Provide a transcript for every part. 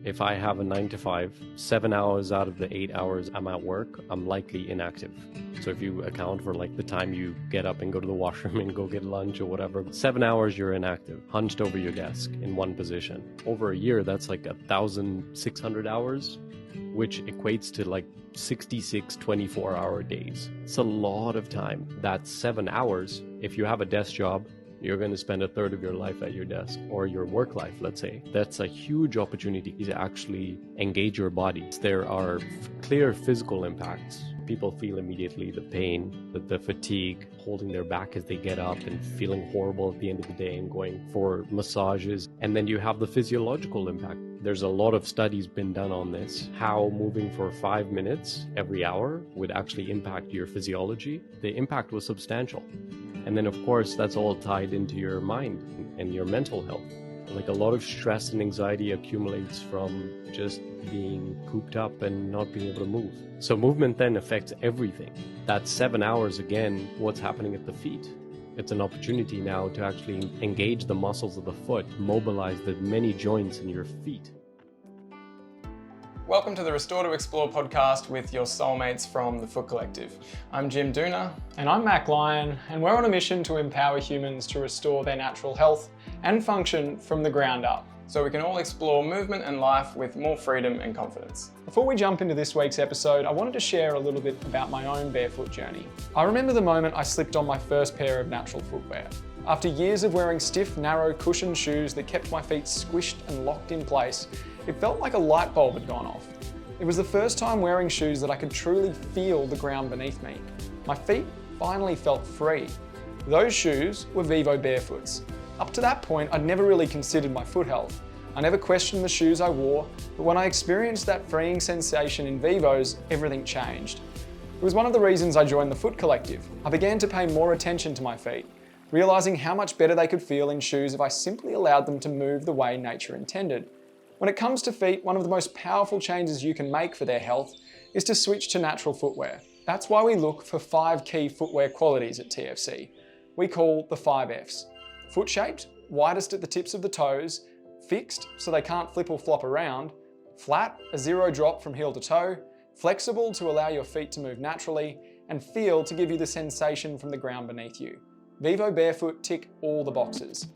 If I have a 9 to 5, 7 hours out of the 8 hours I'm at work, I'm likely inactive. So if you account for like the time you get up and go to the washroom and go get lunch or whatever, 7 hours you're inactive, hunched over your desk in one position. Over a year, that's like 1,600 hours, which equates to like 66 24-hour days. It's a lot of time. That's 7 hours. If you have a desk job, you're going to spend a third of your life at your desk, or your work life, let's say. That's a huge opportunity to actually engage your body. There are clear physical impacts. People feel immediately the pain, the fatigue, holding their back as they get up and feeling horrible at the end of the day and going for massages. And then you have the physiological impact. There's a lot of studies been done on this, how moving for 5 minutes every hour would actually impact your physiology. The impact was substantial. And then, of course, that's all tied into your mind and your mental health. Like a lot of stress and anxiety accumulates from just being cooped up and not being able to move. So movement then affects everything. That 7 hours, again, what's happening at the feet. It's an opportunity now to actually engage the muscles of the foot, mobilize the many joints in your feet. Welcome to the Restore to Explore podcast with your soulmates from the Foot Collective. I'm Jim Dooner. And I'm Mac Lyon, and we're on a mission to empower humans to restore their natural health and function from the ground up, So we can all explore movement and life with more freedom and confidence. Before we jump into this week's episode, I wanted to share a little bit about my own barefoot journey. I remember the moment I slipped on my first pair of natural footwear. After years of wearing stiff, narrow, cushioned shoes that kept my feet squished and locked in place, it felt like a light bulb had gone off. It was the first time wearing shoes that I could truly feel the ground beneath me. My feet finally felt free. Those shoes were Vivo Barefoots. Up to that point, I'd never really considered my foot health. I never questioned the shoes I wore, but when I experienced that freeing sensation in Vivos, everything changed. It was one of the reasons I joined the Foot Collective. I began to pay more attention to my feet, realizing how much better they could feel in shoes if I simply allowed them to move the way nature intended. When it comes to feet, one of the most powerful changes you can make for their health is to switch to natural footwear. That's why we look for 5 key footwear qualities at TFC. We call the 5 Fs. Foot-shaped, widest at the tips of the toes, fixed so they can't flip or flop around, flat, a zero drop from heel to toe, flexible to allow your feet to move naturally, and feel to give you the sensation from the ground beneath you. Vivo Barefoot tick all the boxes.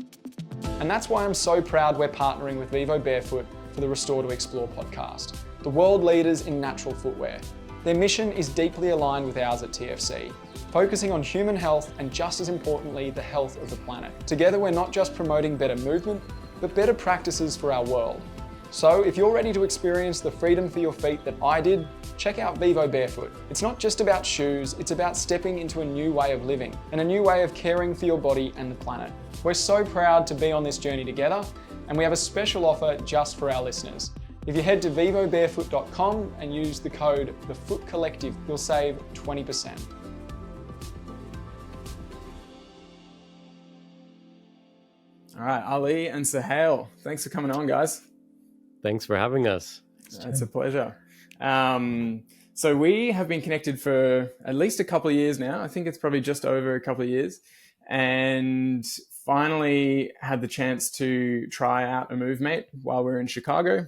And that's why I'm so proud we're partnering with Vivo Barefoot for the Restore to Explore podcast, the world leaders in natural footwear. Their mission is deeply aligned with ours at TFC, focusing on human health and, just as importantly, the health of the planet. Together, we're not just promoting better movement, but better practices for our world. So if you're ready to experience the freedom for your feet that I did, check out Vivo Barefoot. It's not just about shoes, it's about stepping into a new way of living and a new way of caring for your body and the planet. We're so proud to be on this journey together, and we have a special offer just for our listeners. If you head to vivobarefoot.com and use the code TheFootCollective, you'll save 20%. All right, Ali and Sohail, thanks for coming on, guys. Thanks for having us. It's a pleasure. So we have been connected for at least a couple of years now. I think it's probably just over a couple of years. And finally had the chance to try out a Movemate while we were in Chicago.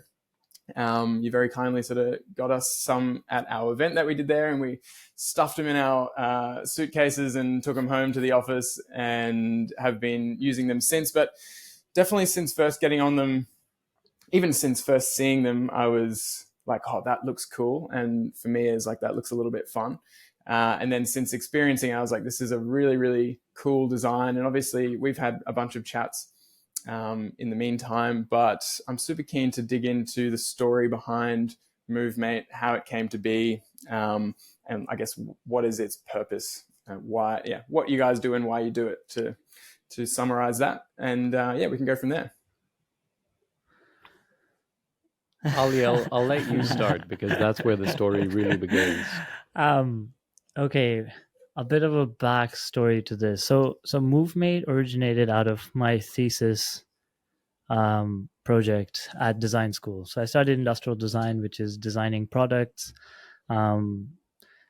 You very kindly sort of got us some at our event that we did there, and we stuffed them in our suitcases and took them home to the office and have been using them since. But definitely since first getting on them, even since first seeing them, I was like, oh, that looks cool. And for me, it's like, that looks a little bit fun. And then since experiencing it, I was like, this is a really, really cool design. And obviously we've had a bunch of chats in the meantime, but I'm super keen to dig into the story behind Movemate, how it came to be, and I guess what is its purpose, what you guys do and why you do it, to summarize that. And we can go from there. Ali, I'll let you start because that's where the story really begins. Okay, a bit of a backstory to this. So Movemate originated out of my thesis project at design school. So I studied industrial design, which is designing products. I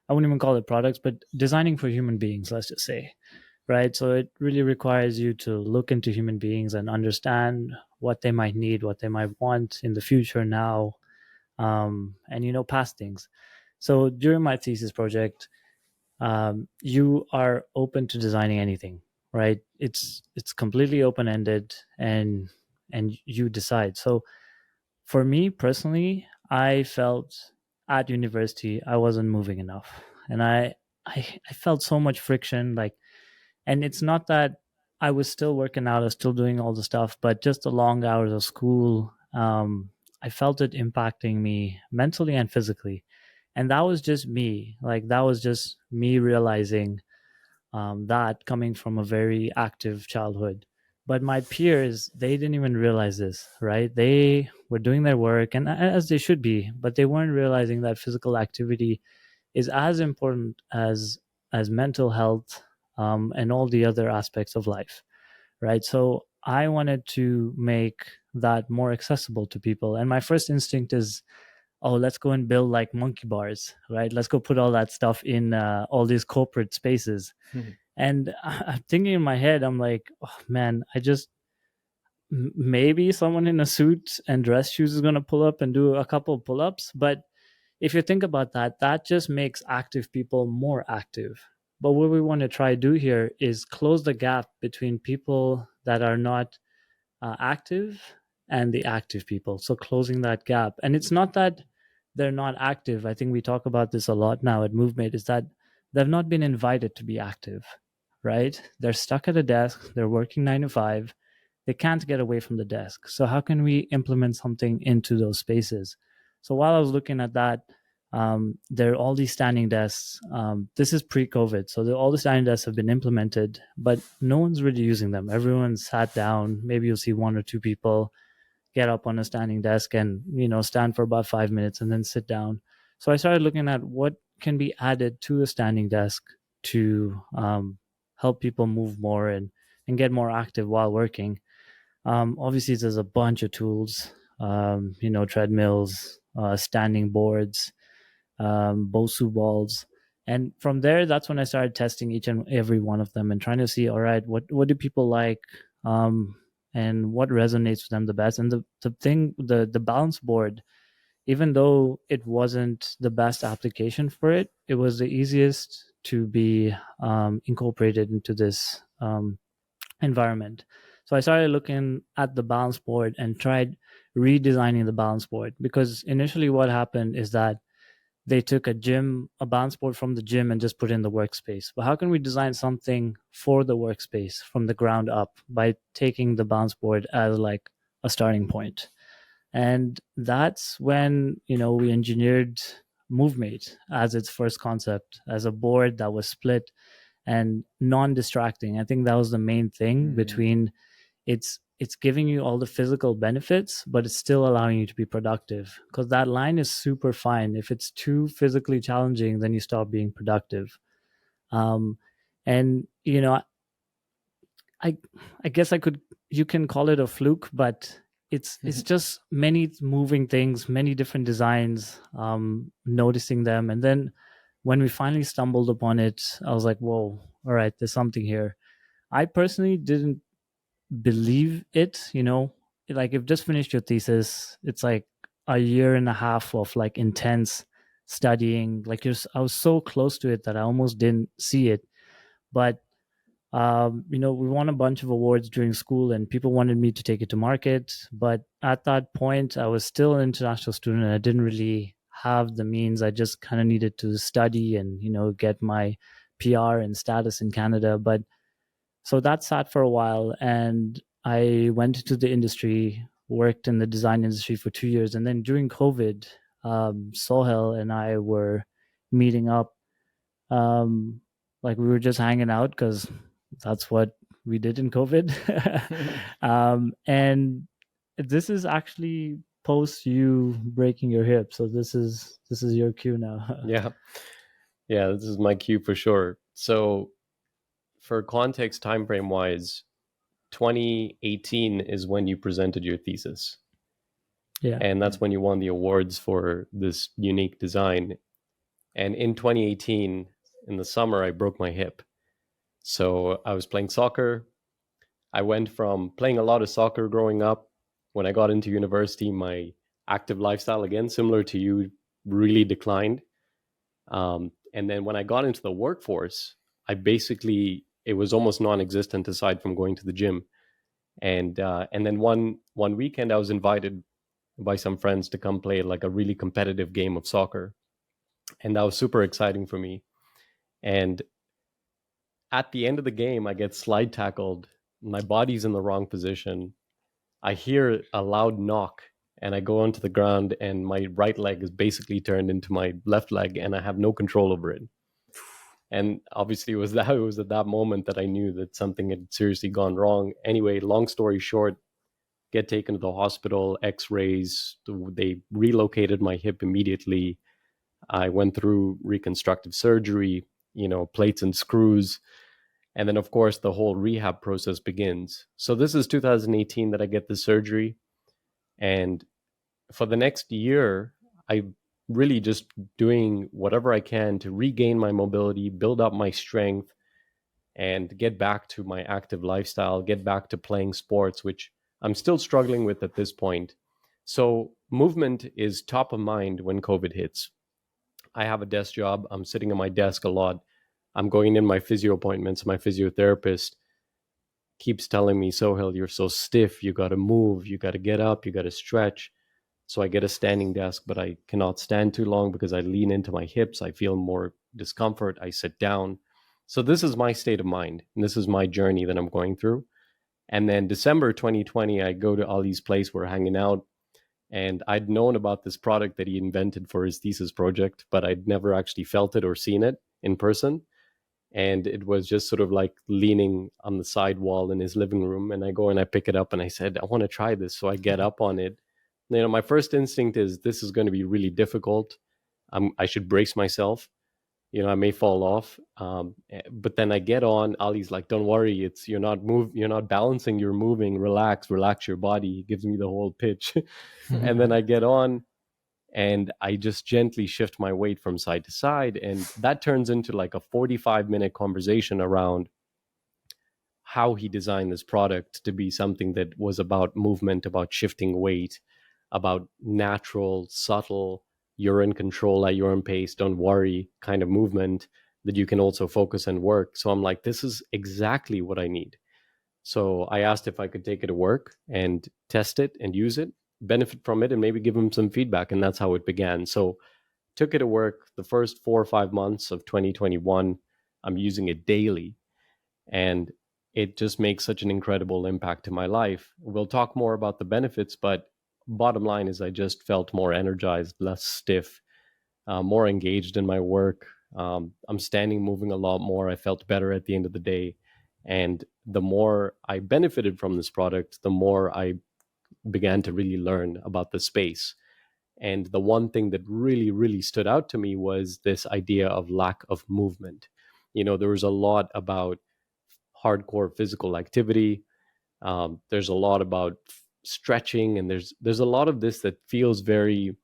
wouldn't even call it products, but designing for human beings, let's just say, right? So it really requires you to look into human beings and understand what they might need, what they might want in the future now, and past things. So during my thesis project, you are open to designing anything, right? It's completely open ended, and you decide. So for me personally, I felt at university I wasn't moving enough, and I felt so much friction, like, and it's not that I was still working out, I was still doing all the stuff, but just the long hours of school, I felt it impacting me mentally and physically. And that was just me, like that was just me realizing that coming from a very active childhood. But my peers, they didn't even realize this, right? They were doing their work, and as they should be, but they weren't realizing that physical activity is as important as mental health, and all the other aspects of life, right? So I wanted to make that more accessible to people, and my first instinct is, oh, let's go and build like monkey bars, right? Let's go put all that stuff in all these corporate spaces. And I'm thinking in my head, I'm like, oh, man, maybe someone in a suit and dress shoes is going to pull up and do a couple of pull-ups. But if you think about that, that just makes active people more active. But what we want to try to do here is close the gap between people that are not active and the active people. So closing that gap. And it's not that they're not active. I think we talk about this a lot now at Movemate, is that they've not been invited to be active, right? They're stuck at a desk, they're working 9 to 5, they can't get away from the desk. So how can we implement something into those spaces? So while I was looking at that, there are all these standing desks. This is pre-COVID, so all the standing desks have been implemented, but no one's really using them. Everyone's sat down. Maybe you'll see 1 or 2 people get up on a standing desk and stand for about 5 minutes and then sit down. So I started looking at what can be added to a standing desk to help people move more and get more active while working. Obviously, there's a bunch of tools, treadmills, standing boards, Bosu balls. And from there, that's when I started testing each and every one of them and trying to see, all right, what do people like, and what resonates with them the best. And the balance board, even though it wasn't the best application for it, it was the easiest to be incorporated into this environment. So I started looking at the balance board and tried redesigning the balance board, because initially what happened is that they took a balance board from the gym and just put it in the workspace. But how can we design something for the workspace from the ground up by taking the balance board as like a starting point? And that's when, we engineered Movemate as its first concept, as a board that was split and non-distracting. I think that was the main thing between it's giving you all the physical benefits, but it's still allowing you to be productive, because that line is super fine. If it's too physically challenging, then you stop being productive. And I guess you can call it a fluke, but it's just many moving things, many different designs, noticing them. And then when we finally stumbled upon it, I was like, whoa, all right, there's something here. I personally didn't believe it, like you've just finished your thesis. It's like a year and a half of like intense studying. Like I was so close to it that I almost didn't see it. But we won a bunch of awards during school and people wanted me to take it to market. But at that point, I was still an international student and I didn't really have the means. I just kind of needed to study and, get my PR and status in Canada. But so that sat for a while and I went into the industry, worked in the design industry for 2 years. And then during COVID, Sohail and I were meeting up. Like we were just hanging out because that's what we did in COVID. And this is actually post you breaking your hip. So this is your cue now. Yeah, this is my cue for sure. So for context, time frame wise, 2018 is when you presented your thesis. Yeah. And that's when you won the awards for this unique design. And in 2018, in the summer, I broke my hip. So I was playing soccer. I went from playing a lot of soccer growing up when I got into university, my active lifestyle, again, similar to you, really declined. And then when I got into the workforce, it was almost non-existent aside from going to the gym. And then one weekend I was invited by some friends to come play like a really competitive game of soccer, and that was super exciting for me. And at the end of the game, I get slide tackled. My body's in the wrong position. I hear a loud knock, and I go onto the ground, and my right leg is basically turned into my left leg, and I have no control over it. And obviously, it was at that moment that I knew that something had seriously gone wrong. Anyway, long story short, get taken to the hospital, X-rays. They relocated my hip immediately. I went through reconstructive surgery, plates and screws. And then, of course, the whole rehab process begins. So this is 2018 that I get the surgery. And for the next year, I really just doing whatever I can to regain my mobility, build up my strength, and get back to my active lifestyle, get back to playing sports, which I'm still struggling with at this point. So movement is top of mind when COVID hits. I have a desk job. I'm sitting at my desk a lot. I'm going in my physio appointments. My physiotherapist keeps telling me, Sohail, you're so stiff. You got to move. You got to get up. You got to stretch. So I get a standing desk, but I cannot stand too long because I lean into my hips. I feel more discomfort. I sit down. So this is my state of mind. And this is my journey that I'm going through. And then December 2020, I go to Ali's place. We're hanging out. And I'd known about this product that he invented for his thesis project, but I'd never actually felt it or seen it in person. And it was just sort of like leaning on the side wall in his living room. And I go and I pick it up and I said, I want to try this. So I get up on it. My first instinct is this is going to be really difficult. I should brace myself. I may fall off. But then I get on. Ali's like, "Don't worry. You're not balancing. You're moving. Relax your body." He gives me the whole pitch, and then I get on, and I just gently shift my weight from side to side, and that turns into like a 45-minute conversation around how he designed this product to be something that was about movement, about shifting weight, about natural, subtle, you're in control at your own pace, don't worry kind of movement that you can also focus and work. So I'm like, this is exactly what I need. So I asked if I could take it to work and test it and use it, benefit from it, and maybe give him some feedback. And that's how it began. So took it to work the first 4 or 5 months of 2021. I'm using it daily. And it just makes such an incredible impact to my life. We'll talk more about the benefits, but bottom line is I just felt more energized, less stiff, more engaged in my work. I'm standing, moving a lot more. I felt better at the end of the day. And the more I benefited from this product, the more I began to really learn about the space. And the one thing that really, really stood out to me was this idea of lack of movement. There was a lot about hardcore physical activity. There's a lot about stretching, and there's a lot of this that feels very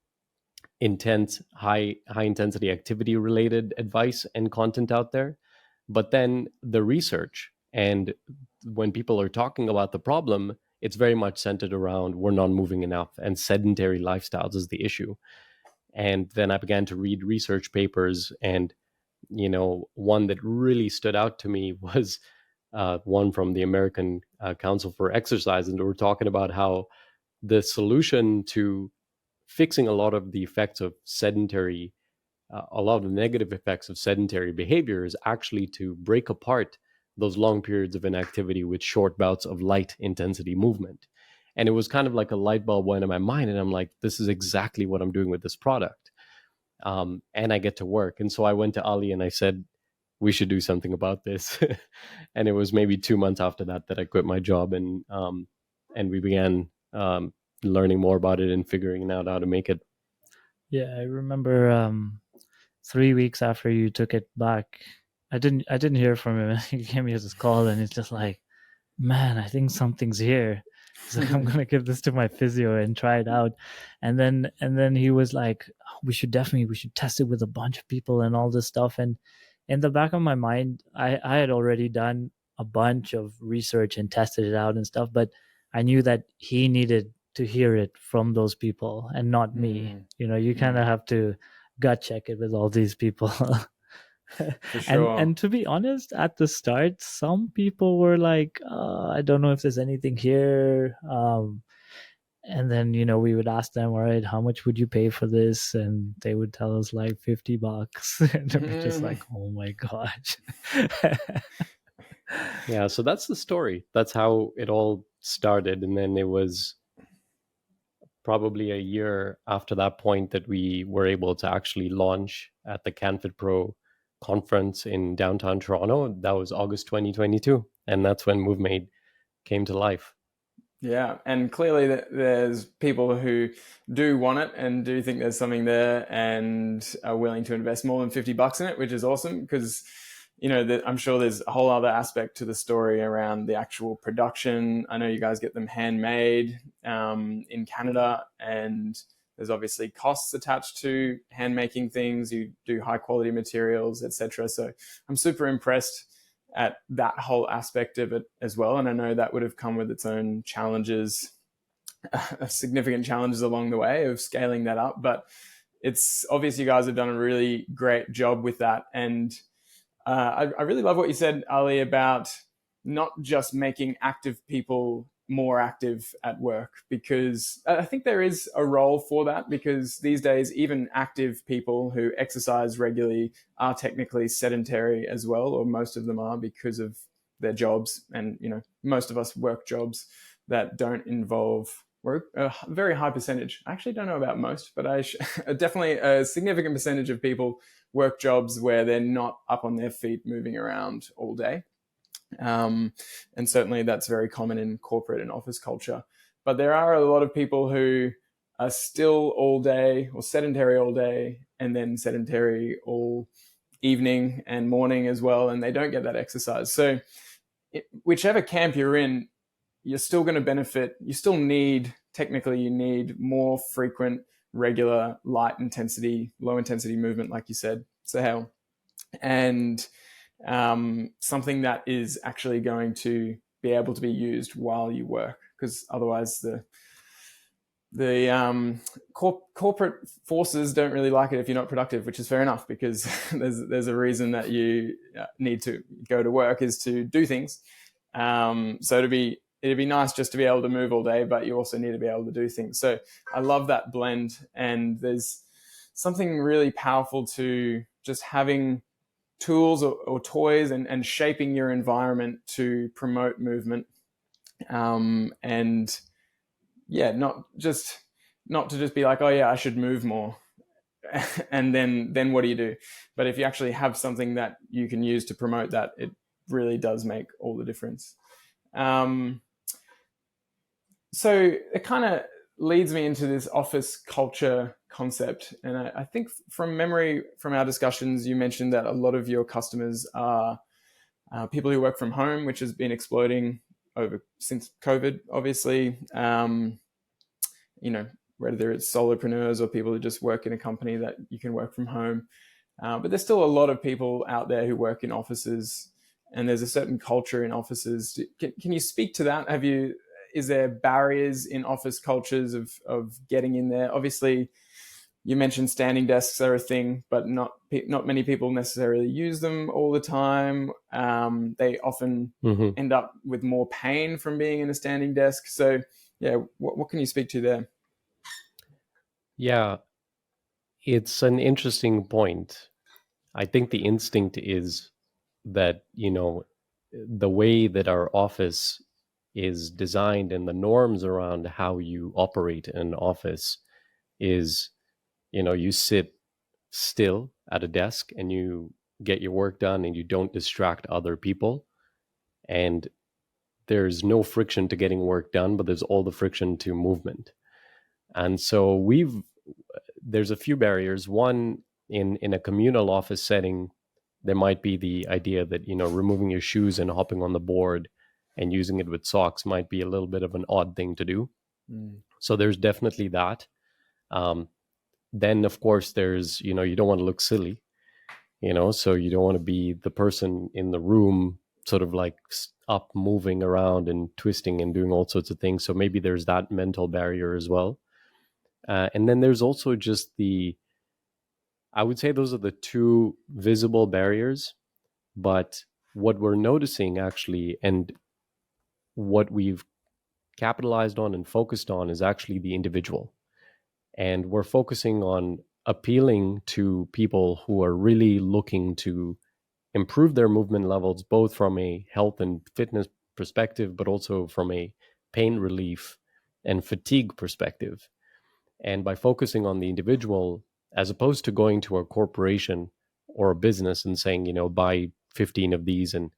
intense, high intensity activity related advice and content out there. But then the research, and when people are talking about the problem, it's very much centered around we're not moving enough, and sedentary lifestyles is the issue. And then I began to read research papers, and one that really stood out to me was one from the American Council for Exercise, and we're talking about how the solution to fixing a lot of the effects of sedentary, a lot of the negative effects of sedentary behavior is actually to break apart those long periods of inactivity with short bouts of light intensity movement. And it was kind of like a light bulb went in my mind, and I'm like, this is exactly what I'm doing with this product. And I get to work. And so I went to Ali and I said, we should do something about this. And it was maybe 2 months after that I quit my job, and we began learning more about it and figuring out how to make it. Yeah, I remember 3 weeks after you took it back, I didn't hear from him. He gave me this call, and it's just like, man, I think something's here. He's like, I'm gonna give this to my physio and try it out. And then he was like, we should test it with a bunch of people and all this stuff. And in the back of my mind, I had already done a bunch of research and tested it out and stuff, but I knew that he needed to hear it from those people and not me. You kind of have to gut check it with all these people. For sure. And to be honest, at the start, some people were like, I don't know if there's anything here. And then, we would ask them, all right, how much would you pay for this? And they would tell us like $50. And we're just like, oh my gosh. Yeah, so that's the story. That's how it all started. And then it was probably a year after that point that we were able to actually launch at the CanFit Pro conference in downtown Toronto. That was August 2022. And that's when Movemate came to life. Yeah, and clearly there's people who do want it and do think there's something there and are willing to invest more than $50 in it, which is awesome because, I'm sure there's a whole other aspect to the story around the actual production. I know you guys get them handmade in Canada, and there's obviously costs attached to hand making things. You do high quality materials, etc. So I'm super impressed at that whole aspect of it as well. And I know that would have come with its own challenges, significant challenges along the way of scaling that up. But it's obvious you guys have done a really great job with that. And I really love what you said, Ali, about not just making active people more active at work, because I think there is a role for that, because these days even active people who exercise regularly are technically sedentary as well, or most of them are, because of their jobs. And most of us work jobs that don't involve work. A very high percentage, I actually don't know about most, but definitely a significant percentage of people work jobs where they're not up on their feet moving around all day. And certainly that's very common in corporate and office culture. But there are a lot of people who are still all day or sedentary all day and then sedentary all evening and morning as well, and they don't get that exercise. So whichever camp you're in, you're still going to benefit. You still need more frequent, regular, low intensity movement, like you said, Sohail. And something that is actually going to be able to be used while you work, because otherwise the corporate forces don't really like it if you're not productive, which is fair enough, because there's a reason that you need to go to work is to do things. So it'd be nice just to be able to move all day, but you also need to be able to do things. So I love that blend, and there's something really powerful to just having tools or toys and shaping your environment to promote movement. And yeah, not to just be like, oh yeah, I should move more. And then what do you do? But if you actually have something that you can use to promote that, it really does make all the difference. So it kind of leads me into this office culture concept. And I think from memory, from our discussions, you mentioned that a lot of your customers are people who work from home, which has been exploding since COVID, obviously. Whether it's solopreneurs or people who just work in a company that you can work from home. But there's still a lot of people out there who work in offices, and there's a certain culture in offices. Can you speak to that? Is there barriers in office cultures of getting in there? Obviously, you mentioned standing desks are a thing, but not many people necessarily use them all the time. They often end up with more pain from being in a standing desk. So yeah, what can you speak to there? Yeah, it's an interesting point. I think the instinct is that, the way that our office is designed and the norms around how you operate in an office is, you sit still at a desk and you get your work done and you don't distract other people. And there's no friction to getting work done, but there's all the friction to movement. And so there's a few barriers. One, in a communal office setting, there might be the idea that, removing your shoes and hopping on the board and using it with socks might be a little bit of an odd thing to do. So there's definitely that. Then, of course, there's, you don't want to look silly, so you don't want to be the person in the room sort of like up moving around and twisting and doing all sorts of things. So maybe there's that mental barrier as well. And then there's also just I would say those are the two visible barriers. But what we're noticing actually, and what we've capitalized on and focused on, is actually the individual. And we're focusing on appealing to people who are really looking to improve their movement levels, both from a health and fitness perspective, but also from a pain relief and fatigue perspective. And by focusing on the individual, as opposed to going to a corporation or a business and saying, buy 15 of these and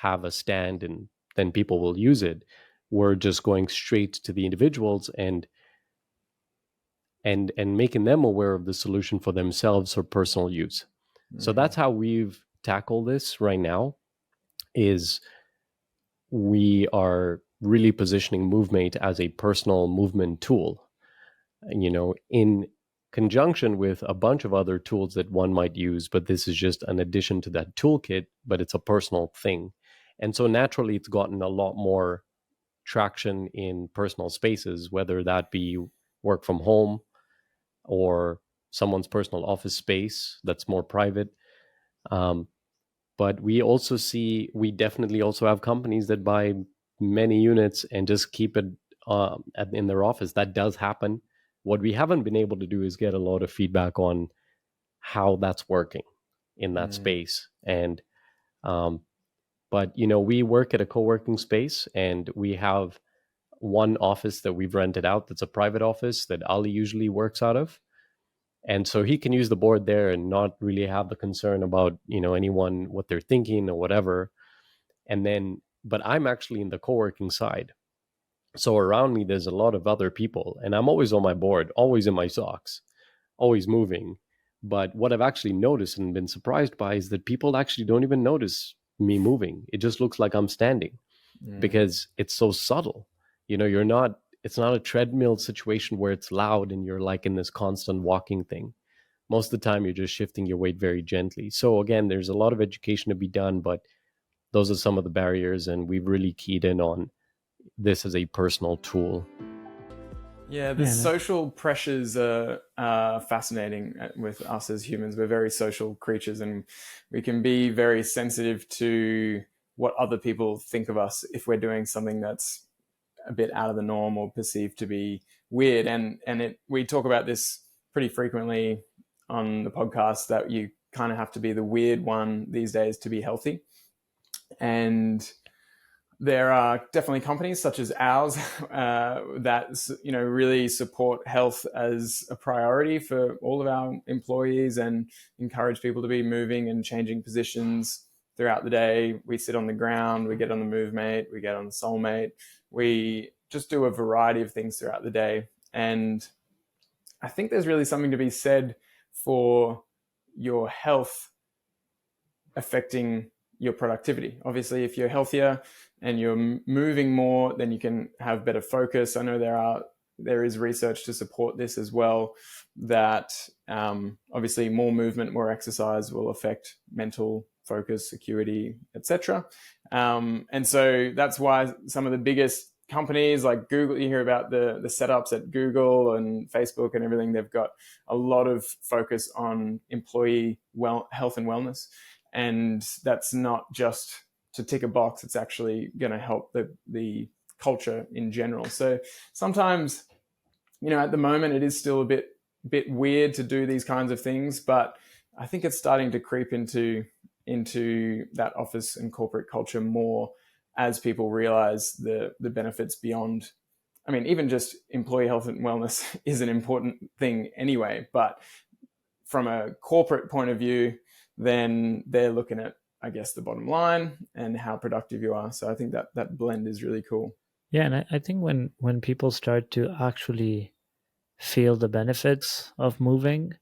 have a stand and then people will use it, we're just going straight to the individuals and making them aware of the solution for themselves for personal use. So that's how we've tackled this right now, is we are really positioning Movemate as a personal movement tool, in conjunction with a bunch of other tools that one might use, but this is just an addition to that toolkit, but it's a personal thing. And so naturally it's gotten a lot more traction in personal spaces, whether that be work from home or someone's personal office space that's more private. But we definitely also have companies that buy many units and just keep it in their office. That does happen. What we haven't been able to do is get a lot of feedback on how that's working in that space. And, but, we work at a co-working space, and we have one office that we've rented out that's a private office that Ali usually works out of. And so he can use the board there and not really have the concern about, anyone, what they're thinking or whatever. And then, but I'm actually in the co-working side. So around me, there's a lot of other people, and I'm always on my board, always in my socks, always moving. But what I've actually noticed and been surprised by is that people actually don't even notice me moving. It just looks like I'm standing because it's so subtle. It's not a treadmill situation where it's loud and you're like in this constant walking thing. Most of the time, you're just shifting your weight very gently. So again, there's a lot of education to be done, but those are some of the barriers, and we've really keyed in on this as a personal tool. Yeah, the social pressures are fascinating with us as humans. We're very social creatures, and we can be very sensitive to what other people think of us if we're doing something that's a bit out of the norm or perceived to be weird. And we talk about this pretty frequently on the podcast, that you kind of have to be the weird one these days to be healthy. And there are definitely companies such as ours that really support health as a priority for all of our employees and encourage people to be moving and changing positions throughout the day. We sit on the ground, we get on the Movemate, we get on the Soulmate. We just do a variety of things throughout the day. And I think there's really something to be said for your health affecting your productivity. Obviously, if you're healthier and you're moving more, then you can have better focus. I know there is research to support this as well, that obviously more movement, more exercise will affect mental focus, acuity, etc. And so that's why some of the biggest companies like Google, you hear about the setups at Google and Facebook and everything, they've got a lot of focus on employee health and wellness. And that's not just to tick a box, it's actually going to help the culture in general. So sometimes, at the moment it is still a bit weird to do these kinds of things, but I think it's starting to creep into that office and corporate culture more as people realize the benefits beyond. I mean, even just employee health and wellness is an important thing anyway, but from a corporate point of view, then they're looking at, I guess, the bottom line and how productive you are. So I think that blend is really cool. Yeah, and I think when people start to actually feel the benefits of moving,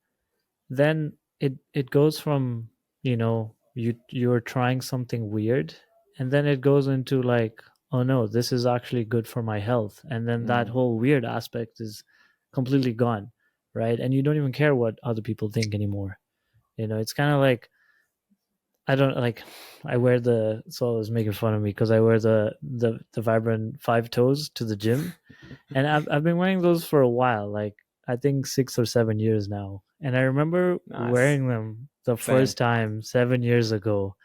then it goes from, you're trying something weird, and then it goes into like, oh no, this is actually good for my health. And then that whole weird aspect is completely gone, right? And you don't even care what other people think anymore. It's kind of like, I don't like. I wear the. So I was making fun of me because I wear the Vibrant Five Toes to the gym, and I've been wearing those for a while. Like I think 6 or 7 years now, and I remember Nice. wearing them the Same. first time 7 years ago,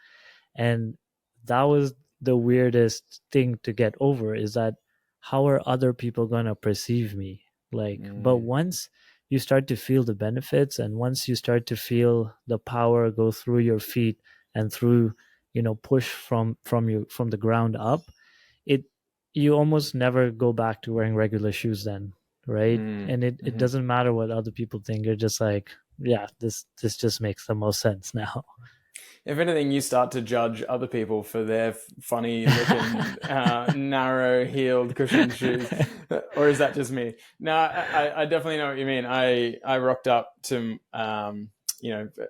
and that was the weirdest thing to get over. Is that how are other people gonna perceive me? Like, but once you start to feel the benefits, and once you start to feel the power go through your feet and through, push from the ground up, it you almost never go back to wearing regular shoes then, right? And it doesn't matter what other people think. You're just like, yeah, this just makes the most sense now. If anything, you start to judge other people for their funny looking, narrow-heeled cushioned shoes, or is that just me? No, I definitely know what you mean. I rocked up to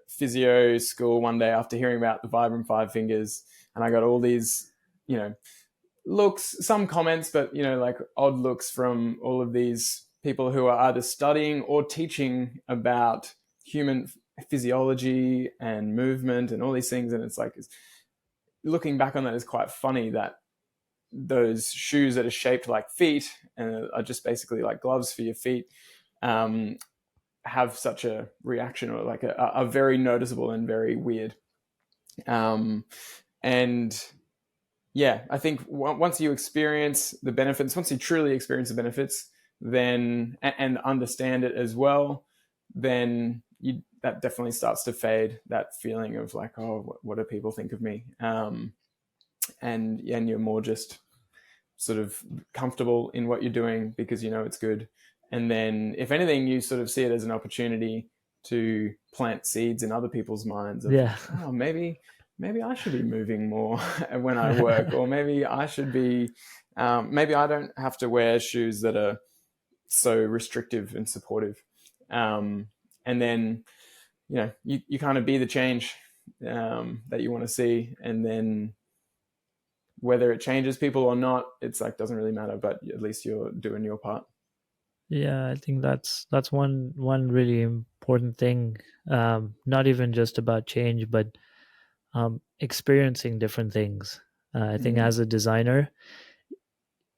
physio school one day after hearing about the Vibram Five Fingers, and I got all these looks, some comments, but like odd looks from all of these people who are either studying or teaching about human physiology and movement and all these things. And it's like, looking back on that is quite funny that those shoes that are shaped like feet and are just basically like gloves for your feet have such a reaction, or like a very noticeable and very weird. And yeah, I think once you experience the benefits, once you truly experience the benefits, then and understand it as well, then that definitely starts to fade, that feeling of like, oh, what do people think of me? And you're more just sort of comfortable in what you're doing because it's good. And then if anything, you sort of see it as an opportunity to plant seeds in other people's minds of, oh, maybe I should be moving more when I work, or maybe I should be, maybe I don't have to wear shoes that are so restrictive and supportive. And then, you kind of be the change that you want to see. And then whether it changes people or not, it's like, doesn't really matter, but at least you're doing your part. Yeah, I think that's one really important thing. Not even just about change, but experiencing different things. I think as a designer,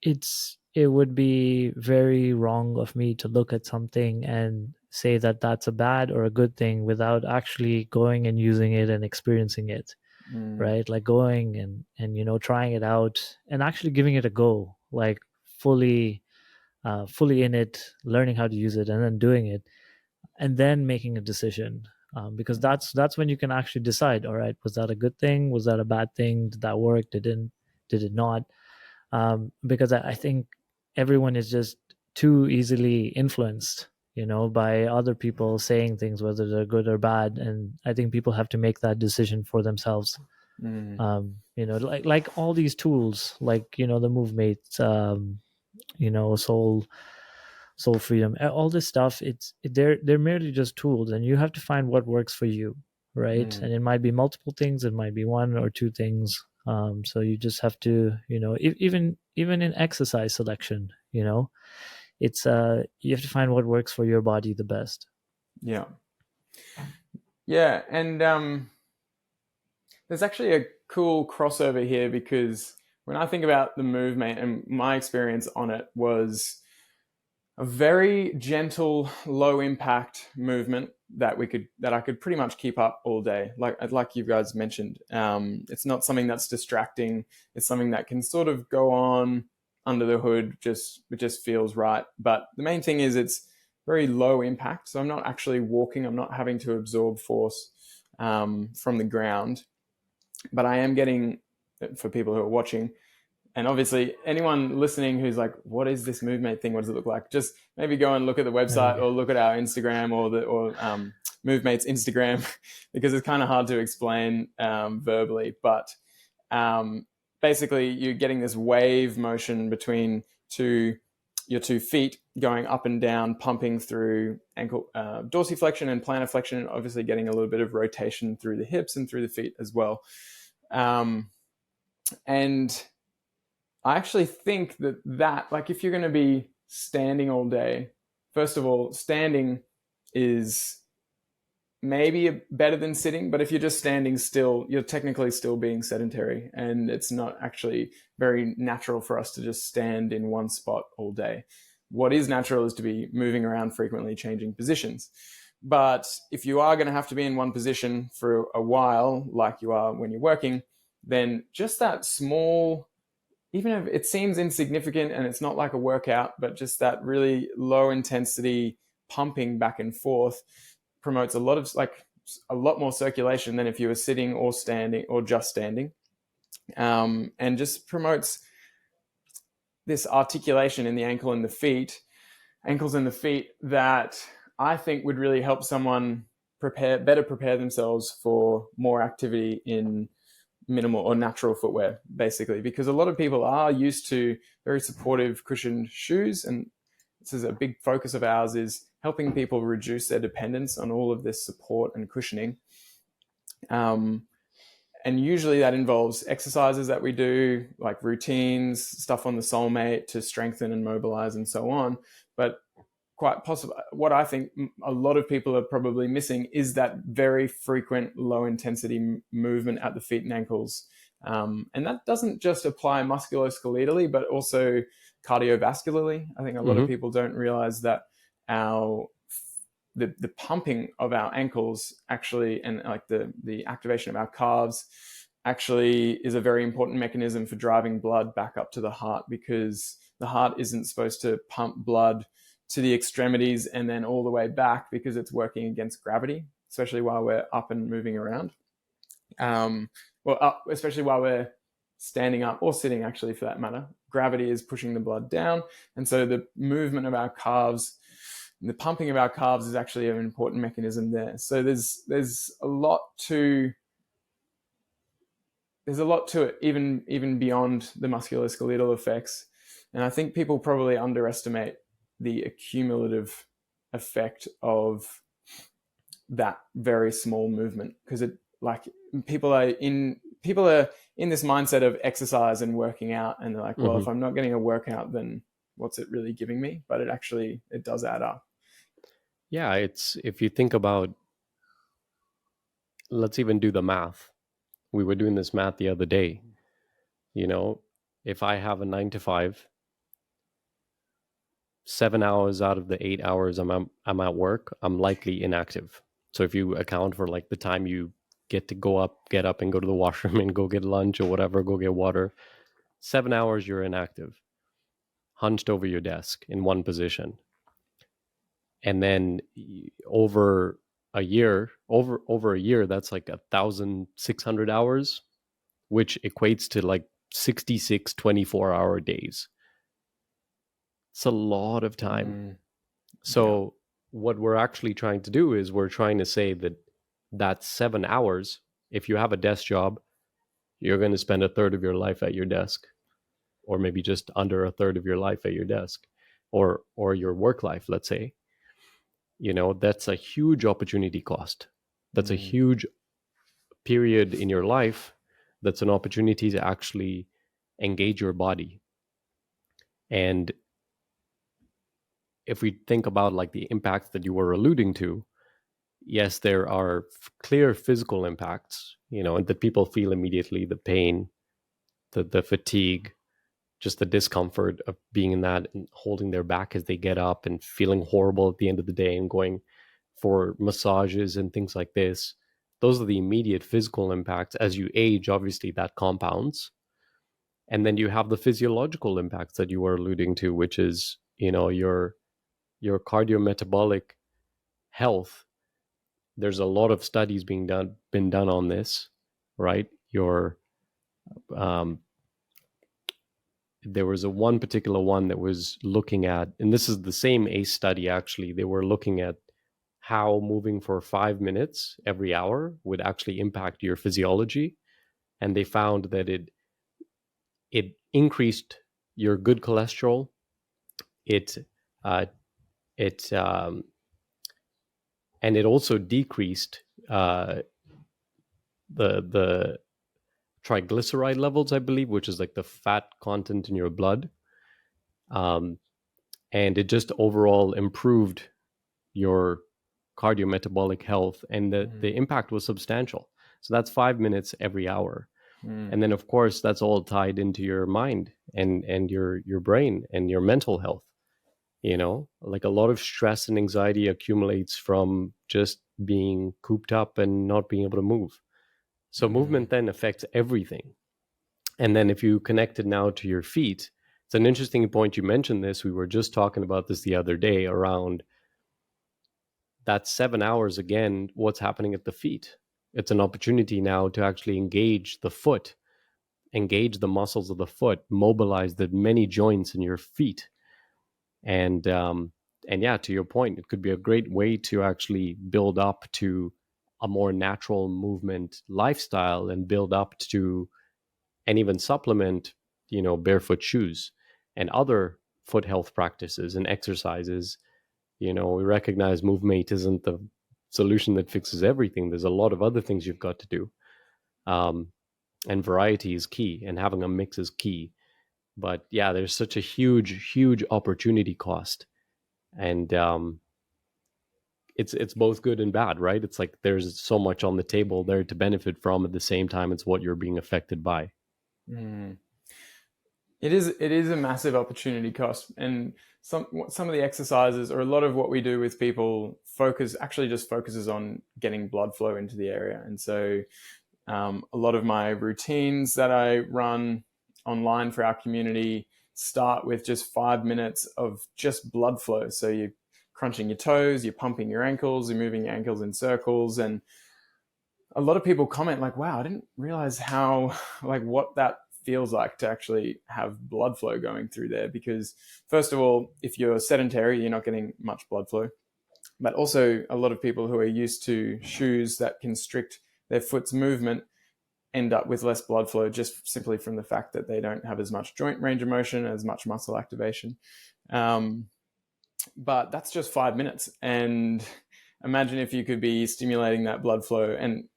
it would be very wrong of me to look at something and say that that's a bad or a good thing without actually going and using it and experiencing it, right? Like going and trying it out and actually giving it a go, like fully in it, learning how to use it, and then doing it, and then making a decision. Because that's when you can actually decide, all right, was that a good thing, was that a bad thing, did that work, did it not? Because I think everyone is just too easily influenced, by other people saying things, whether they're good or bad. And I think people have to make that decision for themselves. Like all these tools, like the Movemate, soul freedom, all this stuff, they're merely just tools, and you have to find what works for you, right? And it might be multiple things, it might be one or two things. So you just have to, even in exercise selection, it's you have to find what works for your body the best. Yeah. And there's actually a cool crossover here, because when I think about the Movemate, and my experience on it was a very gentle, low impact movement that I could pretty much keep up all day. Like you guys mentioned, it's not something that's distracting. It's something that can sort of go on under the hood. It just feels right. But the main thing is it's very low impact. So I'm not actually walking. I'm not having to absorb force from the ground, but I am getting, for people who are watching, and obviously anyone listening who's like, what is this Movemate thing? What does it look like? Just maybe go and look at the website or look at our Instagram or Movemate's Instagram, because it's kind of hard to explain verbally. But basically you're getting this wave motion between your two feet going up and down, pumping through ankle dorsiflexion and plantar flexion, and obviously getting a little bit of rotation through the hips and through the feet as well. And I actually think that like, if you're going to be standing all day, first of all, standing is maybe better than sitting, but if you're just standing still, you're technically still being sedentary, and it's not actually very natural for us to just stand in one spot all day. What is natural is to be moving around frequently, changing positions. But if you are going to have to be in one position for a while, like you are when you're working, then just that small, even if it seems insignificant and it's not like a workout, but just that really low intensity pumping back and forth promotes a lot more circulation than if you were sitting or standing or just standing, and just promotes this articulation in the ankles and the feet that I think would really help someone better prepare themselves for more activity in minimal or natural footwear, basically, because a lot of people are used to very supportive cushioned shoes, and this is a big focus of ours, is helping people reduce their dependence on all of this support and cushioning. And usually that involves exercises that we do, like routines, stuff on the Soulmate to strengthen and mobilize and so on. But quite possible, what I think a lot of people are probably missing is that very frequent low intensity movement at the feet and ankles. And that doesn't just apply musculoskeletally, but also cardiovascularly. I think a lot of people don't realize that the pumping of our ankles actually, and like the activation of our calves actually, is a very important mechanism for driving blood back up to the heart, because the heart isn't supposed to pump blood to the extremities and then all the way back, because it's working against gravity, especially while we're up and moving around. Especially while we're standing up or sitting, actually, for that matter. Gravity is pushing the blood down. And so the movement of our calves, the pumping of our calves, is actually an important mechanism there. So there's a lot to it, even beyond the musculoskeletal effects. And I think people probably underestimate the accumulative effect of that very small movement, because people are in this mindset of exercise and working out, and they're like, well, if I'm not getting a workout, then what's it really giving me? But it does add up. Yeah, if you think about, let's even do the math. We were doing this math the other day. If I have a 9 to 5, 7 hours out of the 8 hours I'm at work, I'm likely inactive. So if you account for like the time you get to get up and go to the washroom and go get lunch or whatever, go get water, 7 hours you're inactive, hunched over your desk in one position. And then over a year, that's like 1,600 hours, which equates to like 66 24-hour days. It's a lot of time. So what we're actually trying to do is we're trying to say that 7 hours, if you have a desk job, you're going to spend a third of your life at your desk, or maybe just under a third of your life at your desk, or your work life, let's say. That's a huge opportunity cost. That's a huge period in your life. That's an opportunity to actually engage your body. And if we think about like the impacts that you were alluding to, yes, there are clear physical impacts, and that people feel immediately: the pain, the fatigue, just the discomfort of being in that and holding their back as they get up and feeling horrible at the end of the day and going for massages and things like this. Those are the immediate physical impacts. As you age, obviously that compounds. And then you have the physiological impacts that you were alluding to, which is, your cardiometabolic health. There's a lot of studies been done on this, right? There was one particular one that was looking at, and this is the same ACE study actually, they were looking at how moving for 5 minutes every hour would actually impact your physiology. And they found that it increased your good cholesterol. And it also decreased the triglyceride levels, I believe, which is like the fat content in your blood. And it just overall improved your cardiometabolic health, and the impact was substantial. So that's 5 minutes every hour. And then, of course, that's all tied into your mind and your brain and your mental health. Like a lot of stress and anxiety accumulates from just being cooped up and not being able to move. So movement then affects everything. And then if you connect it now to your feet, it's an interesting point you mentioned this. We were just talking about this the other day around that 7 hours again, what's happening at the feet. It's an opportunity now to actually engage the foot, engage the muscles of the foot, mobilize the many joints in your feet. And yeah, to your point, it could be a great way to actually build up to a more natural movement lifestyle and build up to, and even supplement, barefoot shoes and other foot health practices and exercises. We recognize Movemate isn't the solution that fixes everything. There's a lot of other things you've got to do. And variety is key, and having a mix is key. But yeah, there's such a huge opportunity cost. And it's both good and bad, right? It's like there's so much on the table there to benefit from. At the same time, it's what you're being affected by. It is a massive opportunity cost, and some of the exercises, or a lot of what we do with people, focuses on getting blood flow into the area. And so a lot of my routines that I run online for our community start with just 5 minutes of just blood flow. So you're crunching your toes, you're pumping your ankles, you're moving your ankles in circles. And a lot of people comment like, wow, I didn't realize what that feels like to actually have blood flow going through there. Because first of all, if you're sedentary, you're not getting much blood flow. But also a lot of people who are used to shoes that constrict their foot's movement end up with less blood flow, just simply from the fact that they don't have as much joint range of motion, as much muscle activation. But that's just 5 minutes. And imagine if you could be stimulating that blood flow. And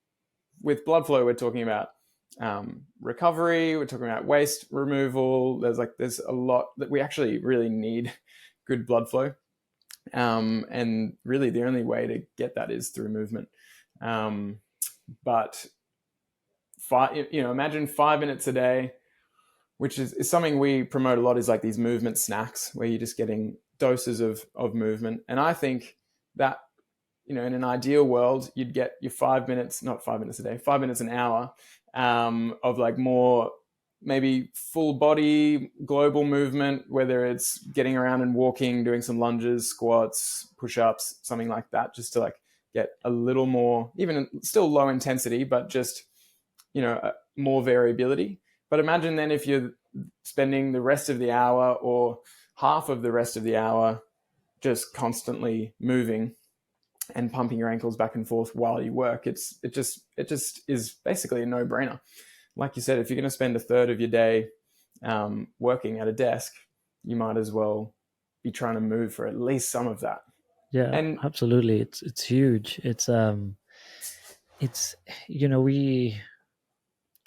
with blood flow, we're talking about recovery, we're talking about waste removal. There's a lot that we actually really need good blood flow. And really the only way to get that is through movement. But imagine 5 minutes a day, which is something we promote a lot, is like these movement snacks where you're just getting doses of movement. And I think that, in an ideal world, you'd get your 5 minutes, not 5 minutes a day, 5 minutes an hour of like more maybe full body global movement, whether it's getting around and walking, doing some lunges, squats, push-ups, something like that, just to like get a little more, even still low intensity, but just, more variability. But imagine then if you're spending the rest of the hour or half of the rest of the hour just constantly moving and pumping your ankles back and forth while you work. It just is basically a no-brainer. Like you said, if you're going to spend a third of your day working at a desk, you might as well be trying to move for at least some of that. Yeah, and absolutely. It's huge.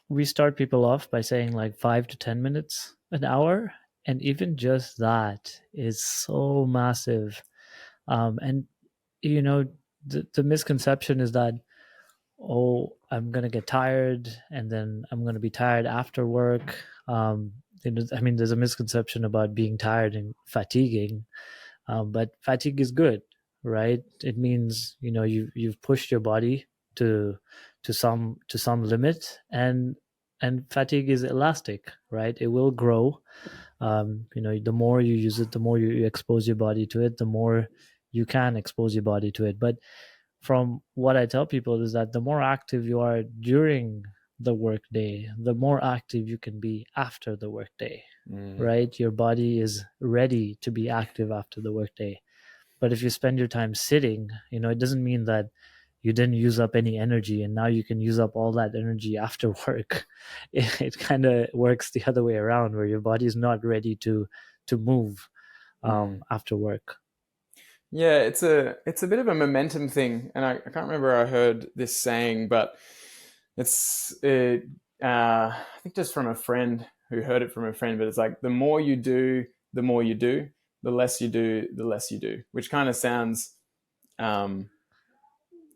We start people off by saying like 5 to 10 minutes an hour. And even just that is so massive. And, the misconception is that, I'm going to get tired and then I'm going to be tired after work. There's a misconception about being tired and fatiguing, but fatigue is good, right? It means, you've pushed your body to some limit, and fatigue is elastic, right? It will grow. The more you use it, the more you expose your body to it, the more you can expose your body to it. But from what I tell people is that the more active you are during the workday, the more active you can be after the workday, right? Your body is ready to be active after the workday. But if you spend your time sitting, it doesn't mean that you didn't use up any energy and now you can use up all that energy after work. It kind of works the other way around, where your body is not ready to move after work. Yeah, it's a bit of a momentum thing, and I can't remember I heard this saying, but I think just from a friend who heard it from a friend. But it's like, the more you do, the more you do. The less you do, the less you do. Which kind of sounds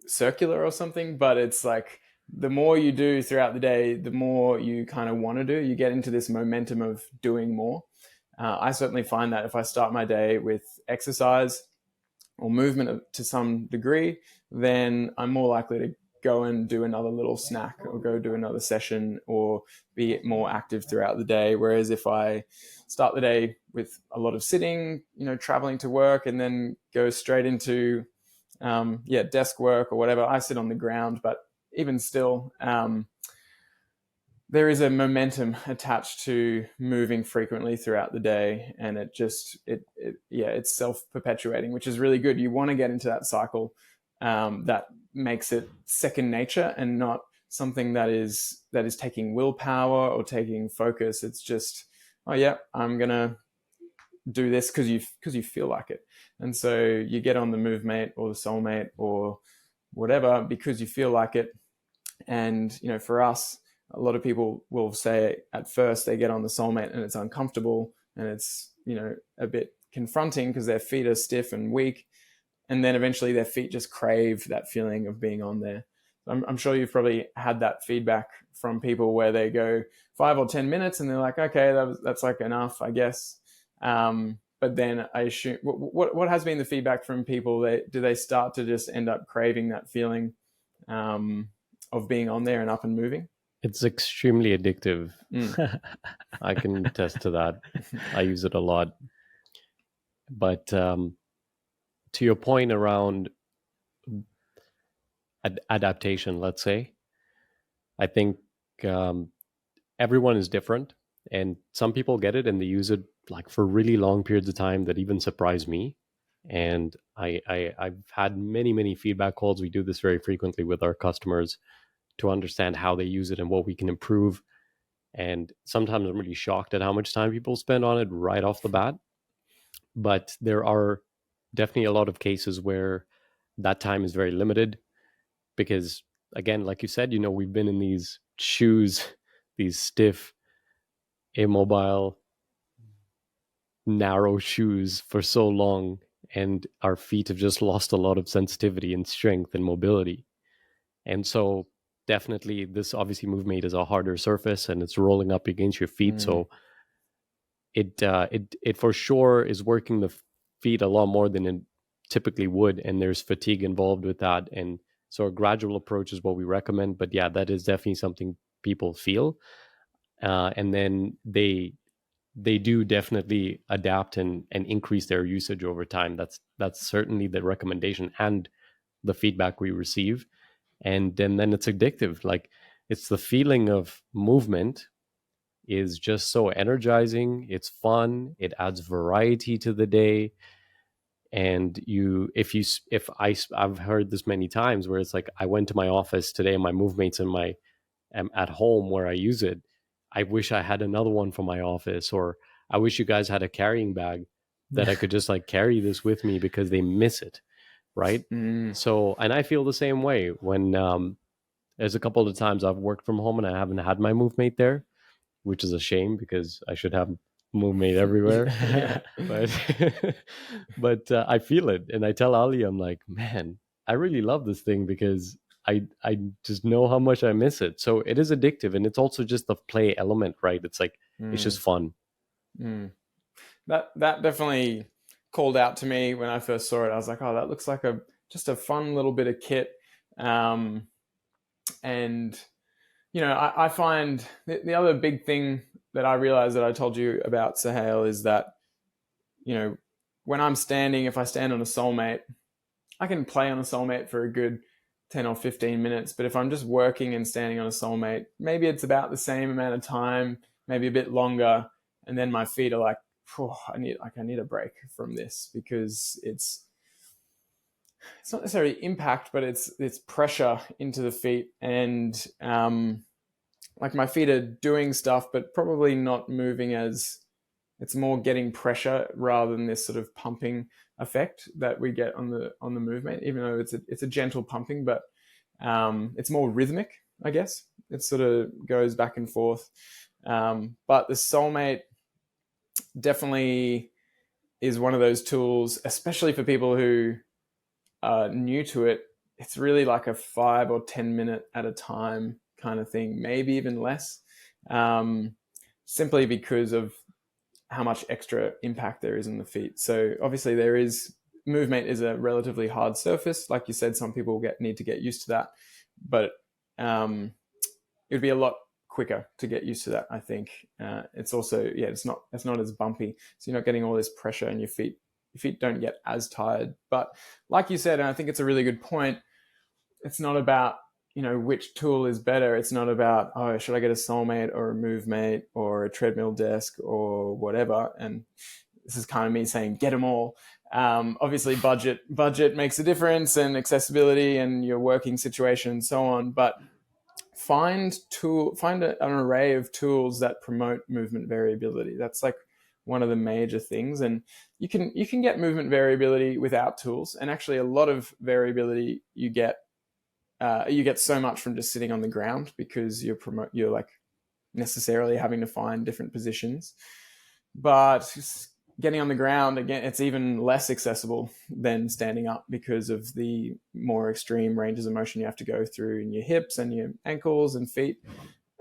circular or something, but it's like the more you do throughout the day, the more you kind of want to do. You get into this momentum of doing more. I certainly find that if I start my day with exercise or movement to some degree, then I'm more likely to go and do another little snack or go do another session or be more active throughout the day. Whereas if I start the day with a lot of sitting, traveling to work and then go straight into desk work or whatever, I sit on the ground, but even still, there is a momentum attached to moving frequently throughout the day, and it's self-perpetuating, which is really good. You want to get into that cycle that makes it second nature and not something that is taking willpower or taking focus. It's just, oh yeah, I'm gonna do this because you feel like it, and so you get on the Movemate or the Soulmate or whatever because you feel like it. And for us, a lot of people will say at first they get on the Soulmate and it's uncomfortable and it's a bit confronting because their feet are stiff and weak, and then eventually their feet just crave that feeling of being on there. I'm sure you've probably had that feedback from people where they go 5 or 10 minutes and they're like, okay, that's like enough, I guess. But then I assume, what has been the feedback from people? Do they start to just end up craving that feeling of being on there and up and moving? It's extremely addictive. I can attest to that. I use it a lot. But to your point around adaptation, let's say, I think everyone is different, and some people get it and they use it like for really long periods of time that even surprise me. And I've had many feedback calls. We do this very frequently with our customers to understand how they use it and what we can improve. And sometimes I'm really shocked at how much time people spend on it right off the bat. But there are definitely a lot of cases where that time is very limited because, again, like you said, we've been in these shoes, these stiff, immobile, narrow shoes for so long, and our feet have just lost a lot of sensitivity and strength and mobility. And so definitely this obviously Movemate is a harder surface and it's rolling up against your feet. So it for sure is working the feet a lot more than it typically would. And there's fatigue involved with that. And so a gradual approach is what we recommend. But yeah, that is definitely something people feel. And then they do definitely adapt and increase their usage over time. That's certainly the recommendation and the feedback we receive. And then it's addictive. Like, it's the feeling of movement is just so energizing. It's fun. It adds variety to the day. And I've heard this many times where it's like, I went to my office today, my Movemate's at home where I use it. I wish I had another one for my office, or I wish you guys had a carrying bag that I could just like carry this with me because they miss it. Right. So, and I feel the same way when there's a couple of times I've worked from home and I haven't had my Movemate there, which is a shame because I should have Movemate everywhere. But I feel it. And I tell Ali, I'm like, man, I really love this thing because I just know how much I miss it. So it is addictive. And it's also just the play element, right? It's like, it's just fun. That definitely called out to me when I first saw it. I was like, oh, that looks like just a fun little bit of kit. And, I find the other big thing that I realized that I told you about, Sohail, is that, when I'm standing, if I stand on a Soulmate, I can play on a Soulmate for a good 10 or 15 minutes. But if I'm just working and standing on a Soulmate, maybe it's about the same amount of time, maybe a bit longer. And then my feet are like, I need a break from this because it's not necessarily impact, but it's pressure into the feet. And like my feet are doing stuff, but probably not moving it's more getting pressure rather than this sort of pumping effect that we get on the Movemate, even though it's a gentle pumping, but it's more rhythmic, I guess. It sort of goes back and forth. But the Soulmate definitely is one of those tools, especially for people who are new to it, it's really like a 5 or 10 minute at a time kind of thing, maybe even less, simply because of how much extra impact there is in the feet. So obviously Movemate is a relatively hard surface. Like you said, some people need to get used to that, but it would be a lot quicker to get used to that, I think. It's also, it's not as bumpy, so you're not getting all this pressure in your feet. Your feet don't get as tired. But like you said, and I think it's a really good point, it's not about, which tool is better. It's not about, should I get a Soulmate or a Movemate or a treadmill desk or whatever. And this is kind of me saying, get them all. Obviously budget makes a difference, and accessibility and your working situation and so on. But find an array of tools that promote movement variability. That's like one of the major things. And you can get movement variability without tools. And actually a lot of variability you get so much from just sitting on the ground, because you're like necessarily having to find different positions. But getting on the ground, again, it's even less accessible than standing up because of the more extreme ranges of motion you have to go through in your hips and your ankles and feet.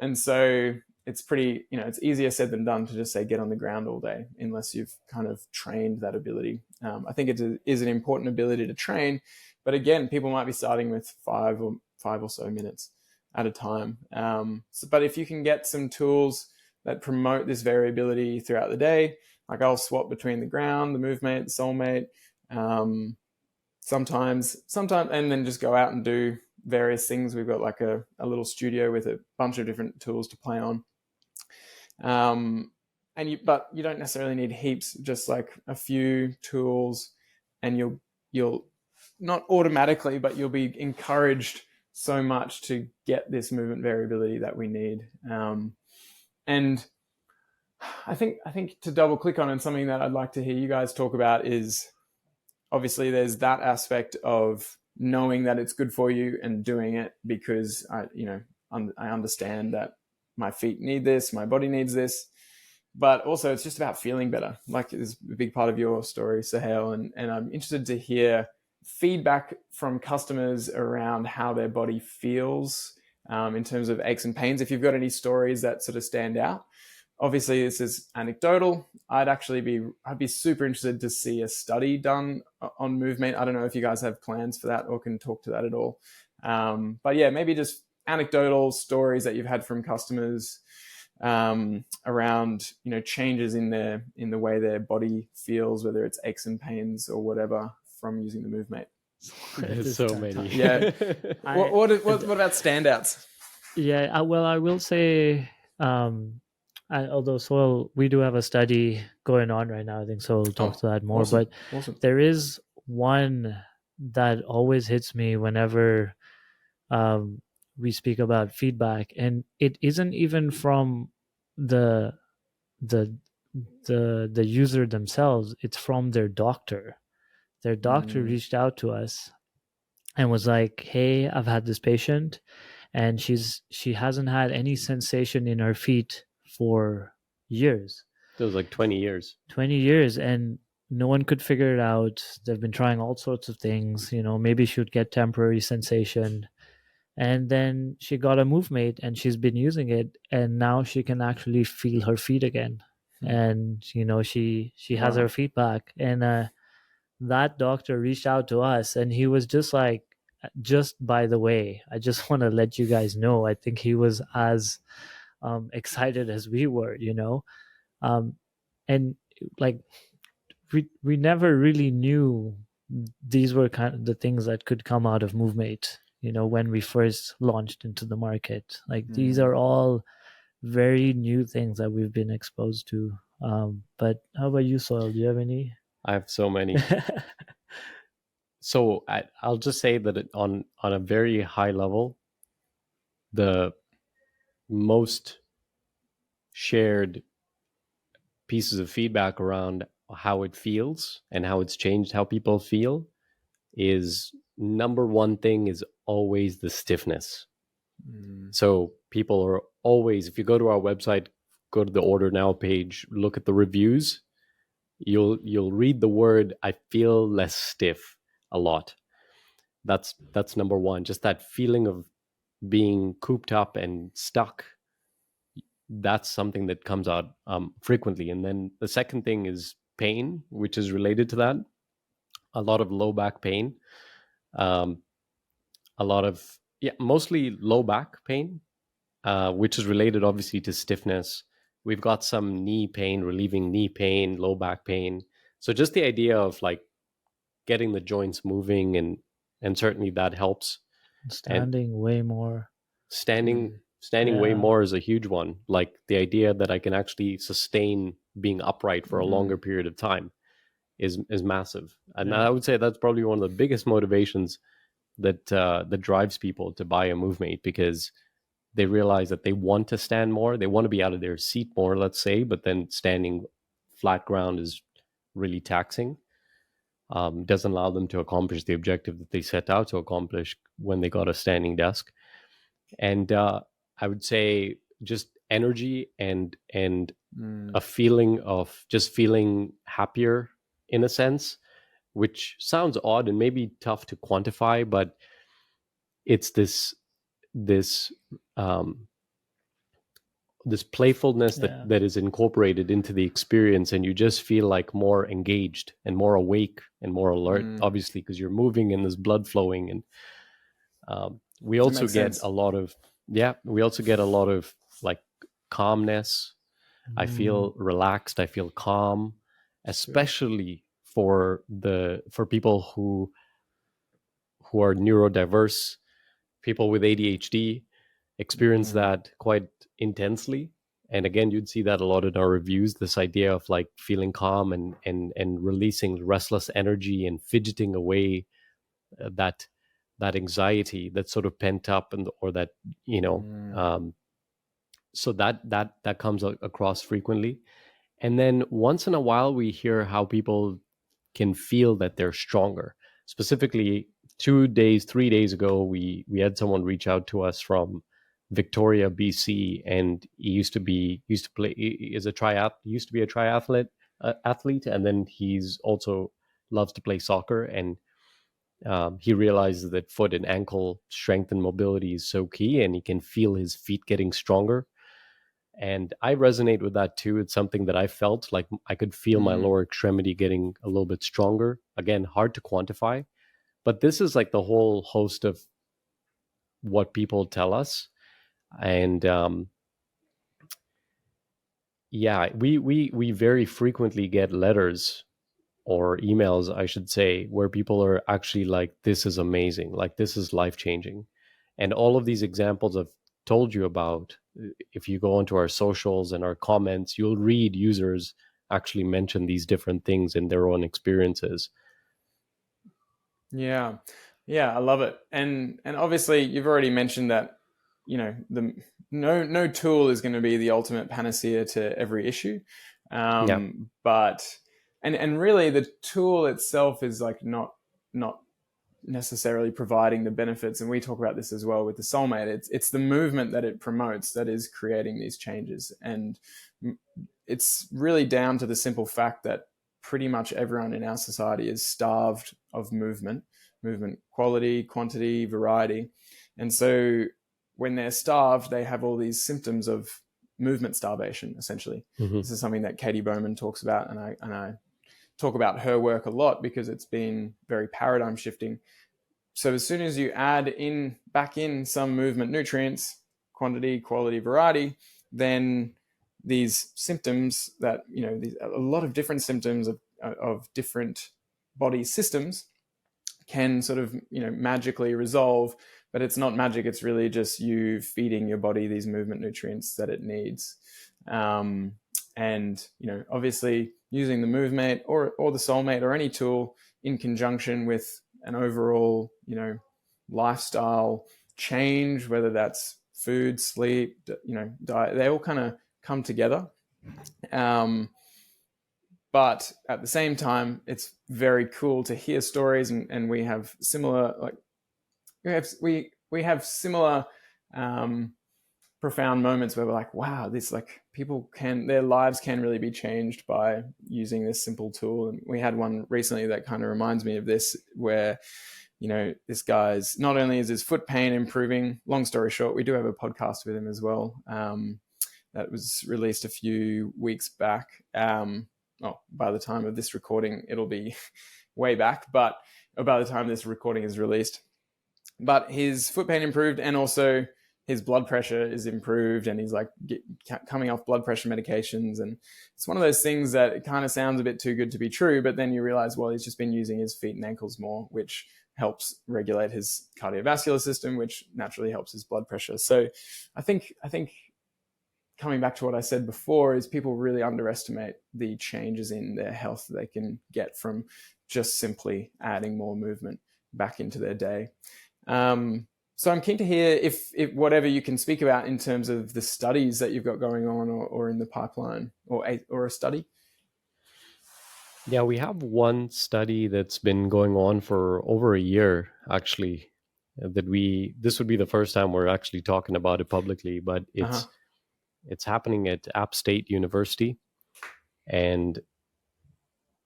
And so it's pretty, it's easier said than done to just say get on the ground all day, unless you've kind of trained that ability. I think it is an important ability to train, but again, people might be starting with five or so minutes at a time. But if you can get some tools that promote this variability throughout the day, like I'll swap between the ground, the Movemate, the Soulmate, sometimes, and then just go out and do various things. We've got like a little studio with a bunch of different tools to play on. But you don't necessarily need heaps, just like a few tools, and you'll not automatically, but you'll be encouraged so much to get this movement variability that we need. And I think to double click on, and something that I'd like to hear you guys talk about, is obviously there's that aspect of knowing that it's good for you and doing it because I understand that my feet need this, my body needs this, but also it's just about feeling better. Like it's a big part of your story, Sohail, and I'm interested to hear feedback from customers around how their body feels in terms of aches and pains. If you've got any stories that sort of stand out. Obviously, this is anecdotal. I'd be super interested to see a study done on Movemate. I don't know if you guys have plans for that or can talk to that at all. But yeah, maybe just anecdotal stories that you've had from customers around, changes in the way their body feels, whether it's aches and pains or whatever, from using the Movemate. There's so many. Yeah. What about standouts? Yeah. Well, I will say. Although Sohail, we do have a study going on right now. I think Sohail will talk to that more. Awesome. But there is one that always hits me whenever we speak about feedback, and it isn't even from the user themselves. It's from their doctor. Their doctor reached out to us and was like, "Hey, I've had this patient, and she hasn't had any sensation in her feet for years." It was like 20 years. 20 years, and no one could figure it out. They've been trying all sorts of things. Maybe she would get temporary sensation. And then she got a Movemate, and she's been using it, and now she can actually feel her feet again. And, she has her feet back. And that doctor reached out to us, and he was just like, just by the way, I just want to let you guys know, I think he was as excited as we were, and like we never really knew these were kind of the things that could come out of Movemate, when we first launched into the market. Like these are all very new things that we've been exposed to. But how about you, Sohail? Do you have any? I have so many. So I'll just say that on a very high level, the most shared pieces of feedback around how it feels and how it's changed how people feel is, number one thing is always the stiffness. So people are always, if you go to our website, go to the Order Now page, look at the reviews, you'll read the word "I feel less stiff" a lot. That's number one. Just that feeling of being cooped up and stuck. That's something that comes out frequently. And then the second thing is pain, which is related to that. A lot of low back pain, um, a lot of mostly low back pain, which is related obviously to stiffness. We've got some knee pain, relieving knee pain, low back pain. So just the idea of like getting the joints moving, and certainly that helps. Standing way more. Standing Yeah. way more is a huge one. Like the idea that I can actually sustain being upright for a longer period of time is massive. And I would say that's probably one of the biggest motivations that that drives people to buy a Movemate, because they realize that they want to stand more, they want to be out of their seat more, let's say, but then standing flat ground is really taxing. Doesn't allow them to accomplish the objective that they set out to accomplish when they got a standing desk. And I would say just energy and a feeling of just feeling happier in a sense, which sounds odd and maybe tough to quantify, but it's this playfulness that is incorporated into the experience, and you just feel like more engaged and more awake and more alert, obviously, because you're moving and there's blood flowing. And we also get a lot of like calmness. I feel relaxed, I feel calm, especially for people who are neurodiverse. People with ADHD experience that quite intensely. And again, you'd see that a lot in our reviews, this idea of like feeling calm and releasing restless energy and fidgeting away that anxiety that's sort of pent up, and or that, so that comes across frequently. And then once in a while we hear how people can feel that they're stronger. Specifically, 3 days ago, we had someone reach out to us from Victoria, BC, and he used to be a triathlete, and then he's also loves to play soccer, and he realizes that foot and ankle strength and mobility is so key, and he can feel his feet getting stronger. And I resonate with that too. It's something that I felt like I could feel my lower extremity getting a little bit stronger. Again, hard to quantify, but this is like the whole host of what people tell us. And we very frequently get letters or emails, I should say, where people are actually like, this is amazing, like this is life-changing. And all of these examples I've told you about, if you go onto our socials and our comments, you'll read users actually mention these different things in their own experiences. Yeah, I love it. And obviously you've already mentioned that, no tool is going to be the ultimate panacea to every issue. But and really the tool itself is like not necessarily providing the benefits. And we talk about this as well with the Soulmate. It's the movement that it promotes that is creating these changes. And it's really down to the simple fact that pretty much everyone in our society is starved of movement quality, quantity, variety. And so when they're starved, they have all these symptoms of movement starvation, essentially. This is something that Katie Bowman talks about, and I talk about her work a lot because it's been very paradigm shifting. So as soon as you add back in some movement nutrients, quantity, quality, variety, then these symptoms that, a lot of different symptoms of different body systems can sort of, magically resolve. But it's not magic. It's really just you feeding your body these movement nutrients that it needs. And, obviously using the Movemate or the Soulmate or any tool in conjunction with an overall, lifestyle change, whether that's food, sleep, diet, they all kind of come together. But at the same time, it's very cool to hear stories, and we have similar, we have similar profound moments where we're like, wow, this, like, their lives can really be changed by using this simple tool. And we had one recently that kind of reminds me of this, where this guy's, not only is his foot pain improving, long story short, we do have a podcast with him as well. That was released a few weeks back. By the time of this recording, it'll be way back, but by the time this recording is released. But his foot pain improved, and also his blood pressure is improved, and he's like coming off blood pressure medications. And it's one of those things that it kind of sounds a bit too good to be true, but then you realize, well, he's just been using his feet and ankles more, which helps regulate his cardiovascular system, which naturally helps his blood pressure. So I think coming back to what I said before, is people really underestimate the changes in their health they can get from just simply adding more movement back into their day. So I'm keen to hear if whatever you can speak about in terms of the studies that you've got going on or in the pipeline, or a study. Yeah, we have one study that's been going on for over a year, actually, this would be the first time we're actually talking about it publicly, but it's happening at App State University, and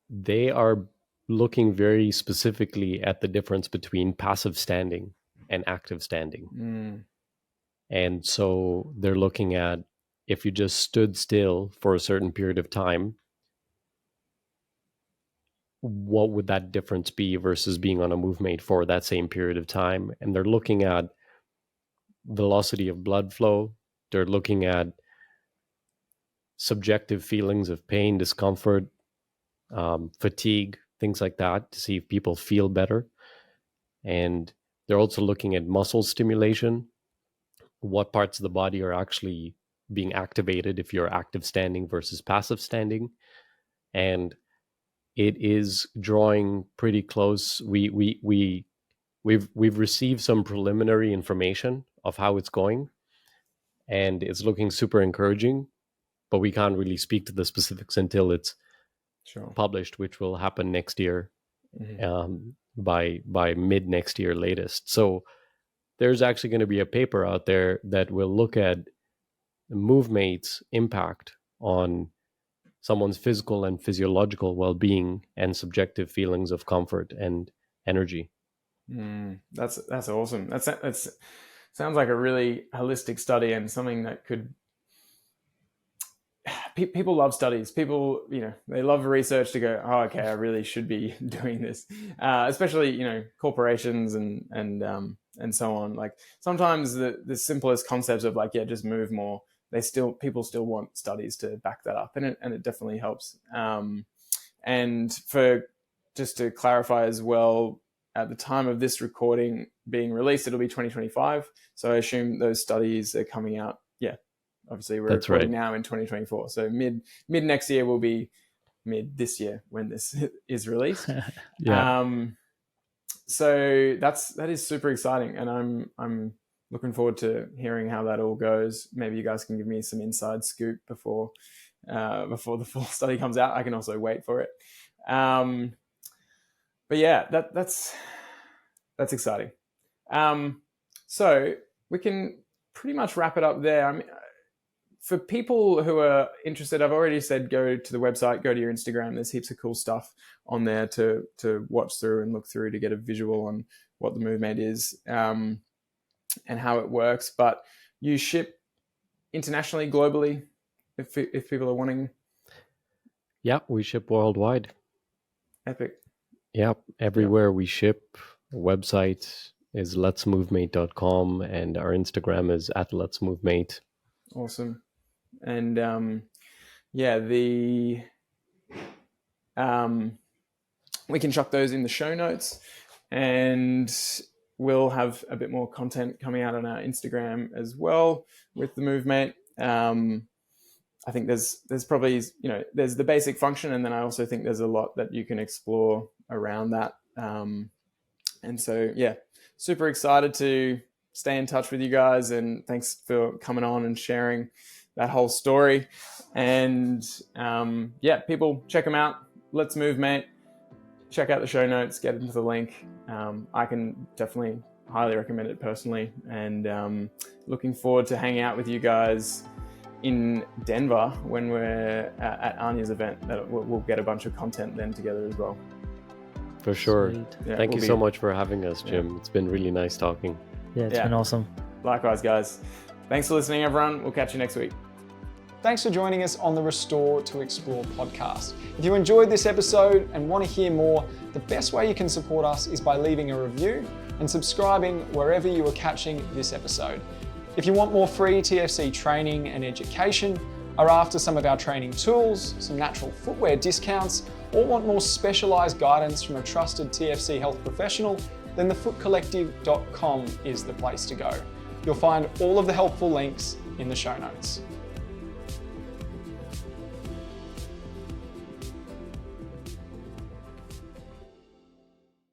they are looking very specifically at the difference between passive standing and active standing. And so they're looking at, if you just stood still for a certain period of time, what would that difference be versus being on a Movemate for that same period of time? And they're looking at velocity of blood flow. They're looking at subjective feelings of pain, discomfort, fatigue, things like that, to see if people feel better. And they're also looking at muscle stimulation, what parts of the body are actually being activated if you're active standing versus passive standing. And it is drawing pretty close. We've received some preliminary information of how it's going, and it's looking super encouraging, but we can't really speak to the specifics until it's published, which will happen next year, by mid next year latest. So there's actually going to be a paper out there that will look at Movemate's impact on someone's physical and physiological well-being and subjective feelings of comfort and energy. That's awesome. That's sounds like a really holistic study, and something that could. People love studies. People, they love research to go, oh, okay, I really should be doing this. Especially, corporations and so on. Like sometimes the simplest concepts of like, just move more. People still want studies to back that up, and it definitely helps. And just to clarify as well, at the time of this recording being released, it'll be 2025. So I assume those studies are coming out. Yeah, obviously we're recording now in 2024. So mid next year will be mid this year when this is released. So that is super exciting, and I'm looking forward to hearing how that all goes. Maybe you guys can give me some inside scoop before the full study comes out. I can also wait for it. But yeah, that's exciting. So we can pretty much wrap it up there. I mean, for people who are interested, I've already said go to the website, go to your Instagram. There's heaps of cool stuff on there to watch through and look through to get a visual on what the Movemate is. And how it works, but you ship internationally, globally, if people are wanting. Yeah, we ship worldwide. Epic. Yeah, everywhere we ship. The website is letsmovemate.com, and our Instagram is @letsmovemate. Awesome. And we can chuck those in the show notes, and we'll have a bit more content coming out on our Instagram as well with the Movemate. I think there's probably, there's the basic function, and then I also think there's a lot that you can explore around that. And so, super excited to stay in touch with you guys, and thanks for coming on and sharing that whole story. And people, check them out. Let's Movemate. Check out the show notes, get into the link. I can definitely highly recommend it personally, and looking forward to hanging out with you guys in Denver when we're at Anya's event. We'll get a bunch of content then together as well. For sure. Sweet. Yeah, Thank we'll you so much for having us, Jim. It's been really nice talking. Yeah, it's Yeah. been awesome. Likewise, guys. Thanks for listening, everyone. We'll catch you next week. Thanks for joining us on the Restore to Explore podcast. If you enjoyed this episode and want to hear more, the best way you can support us is by leaving a review and subscribing wherever you are catching this episode. If you want more free TFC training and education, are after some of our training tools, some natural footwear discounts, or want more specialised guidance from a trusted TFC health professional, then thefootcollective.com is the place to go. You'll find all of the helpful links in the show notes.